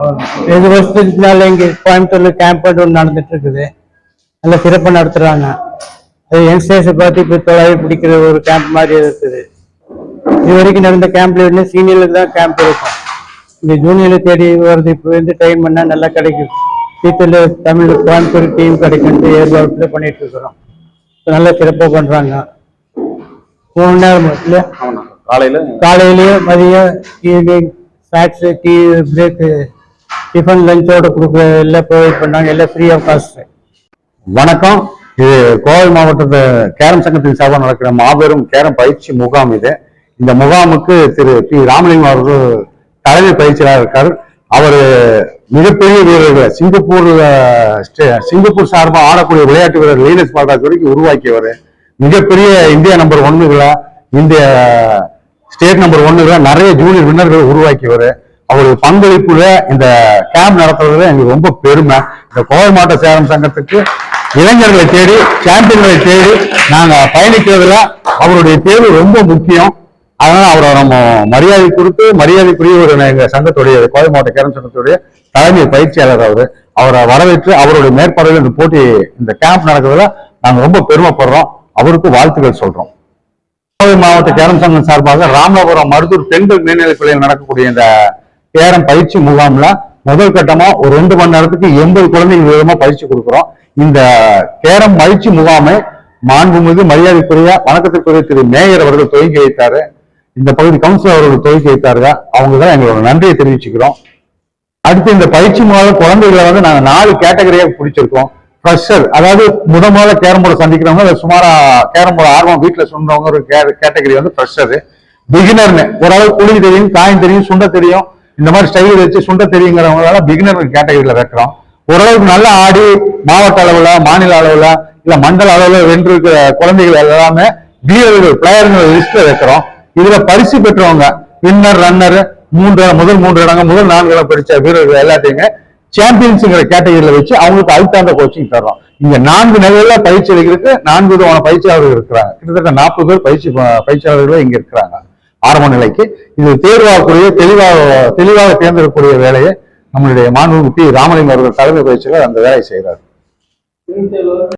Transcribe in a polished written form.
7 வருஷத்துக்கு முன்னால இங்க கோயம்புத்தூர்ல கேம்ப் ஒன்று நடந்துட்டு இருக்குது. நல்ல சிறப்பாக நடத்துறாங்க. அது யங்ஸ்டர்ஸை பார்த்து இப்போ தொழில் பிடிக்கிற ஒரு கேம்ப் மாதிரி இருக்குது. இது வரைக்கும் நடந்த கேம்ப்ல இருந்து சீனியருக்கு தான் கேம்ப் இருக்கும். இங்க ஜூனியர்ல தேடி வருது. இப்போ வந்து ட்ரெயின் பண்ணா நல்லா கிடைக்கும். டீச்சர்ல தமிழ் கோயம்புத்தூர் டீம் கிடைக்குன்ட்டு ஏற்பாடு பண்ணிட்டு இருக்கிறோம். நல்ல சிறப்பாக பண்றாங்க. 3 மணி நேரம் இல்லையா, காலையிலயும் மதியம் evening snacks tea break tiffin லஞ்சோட கொடுக்குற எல்லாம் ப்ரொவைட் பண்ணாங்க. எல்லாம் ஃப்ரீ ஆஃப் காஸ்ட். வணக்கம். இது கோவை மாவட்டத்து கேரம் சங்கத்தின் சார்பாக நடக்கிற மாபெரும் கேரம் பயிற்சி முகாம். இந்த முகாமுக்கு திரு பி ராமலிங்கம் அவர்கள் தலைமை பயிற்சியாளர் இருக்கார். அவர் மிகப்பெரிய வீரர்கள் சிங்கப்பூர் சார்பாக ஆடக்கூடிய விளையாட்டு வீரர் லீனஸ் பால்ராஜ் வரைக்கும் உருவாக்கியவர். மிகப்பெரிய இந்தியா நம்பர் 1களா, இந்திய ஸ்டேட் நம்பர் 1களா நிறைய ஜூனியர் வின்னர்களை உருவாக்கியவர். அவருடைய பங்களிப்புல இந்த கேம்ப் நடத்துறதுல எங்களுக்கு ரொம்ப பெருமை. இந்த கோவை மாவட்ட சேரம் சங்கத்துக்கு இளைஞர்களை தேடி சாம்பியன்களை தேடி நாங்க பயணிக்கிறதுல அவருடைய தேர்வு ரொம்ப முக்கியம். அதனால அவரை நம்ம மரியாதை கொடுத்து மரியாதைக்குரிய ஒரு எங்க சங்கத்துடைய கோவை மாவட்ட கேரம் சங்கத்துடைய தலைமை பயிற்சியாளர் அவரை வரவேற்று அவருடைய மேற்பார்வையில் இந்த போட்டி இந்த கேம்ப் நடக்கிறதுல நாங்க ரொம்ப பெருமைப்படுறோம். அவருக்கு வாழ்த்துக்கள் சொல்றோம். கோவை மாவட்ட கேரம் சங்கம் சார்பாக ராமநாதபுரம் மருதூர் பெண்கள் மேல்நிலைப் பள்ளியில் நடக்கக்கூடிய இந்த கேரம் பயிற்சி முகாம்ல முதல் கட்டமா ஒரு 2 மணி நேரத்துக்கு 80 குழந்தைகள் விதமா பயிற்சி கொடுக்கிறோம். இந்த கேரம் பயிற்சி முகாமை மாண்புமிகு மரியாதைக்குரிய வணக்கத்திற்குரிய திரு மேயர் அவர்கள் துவக்கி வைத்தாரு. இந்த பகுதி கவுன்சிலர் அவர்கள் துவக்கி வைத்தார்கள். அவங்க தான் எங்களோட நன்றியை தெரிவிச்சுக்கிறோம். அடுத்து இந்த பயிற்சி முகாம் குழந்தைகளை வந்து நாங்க 4 கேட்டகரியாக பிடிச்சிருக்கோம். ஃப்ரெஷர், அதாவது முதல்ல கேரம் போர்டு சந்திக்கிறவங்க, சுமாரா கேரம் போர்டு ஆர்வம் வீட்டுல சொன்னவங்க ஒரு கேட்டகரி வந்து ஃப்ரெஷர். பிகினர்னு ஓரளவு குழி தெரியும், காயம் தெரியும், சுண்ட தெரியும், இந்த மாதிரி ஸ்டைல் வச்சு சுண்ட தெரியுங்கிறவங்களால பிகினர் கேட்டகரியில வைக்கிறோம். ஓரளவுக்கு நல்லா ஆடி மாவட்ட அளவுல, மாநில அளவுல, இல்ல மண்டல அளவுல வென்றிருக்கிற குழந்தைகள் எல்லாமே வீரர்கள் பிளேயர்கள் லிஸ்ட்ல வைக்கிறோம். இதுல பரிசு பெற்றவங்க வின்னர், ரன்னர், முதல் 3 இடங்கள், முதல் 4 இடம் படிச்ச வீரர்கள் எல்லாத்தையுமே சாம்பியன்ஸுங்கிற கேட்டகரியில வச்சு அவங்களுக்கு அழுத்தாந்த கோச்சிங் தர்றோம். இங்க 4 நிலையில பயிற்சி அளிக்கிறதுக்கு 4 விதமான பயிற்சியாளர்கள் இருக்கிறாங்க. கிட்டத்தட்ட 40 பேர் பயிற்சியாளர்கள் இங்க இருக்கிறாங்க ஆரம்ப நிலைக்கு. இது தேர்வாகக்கூடிய தெளிவாக தேர்ந்தெடுக்கக்கூடிய வேலையை நம்மளுடைய மாண்புமிகு பி ராமலிங்கம் அவர்கள் தலைமை பயிற்சியாளர் அந்த வேலையை செய்கிறார்.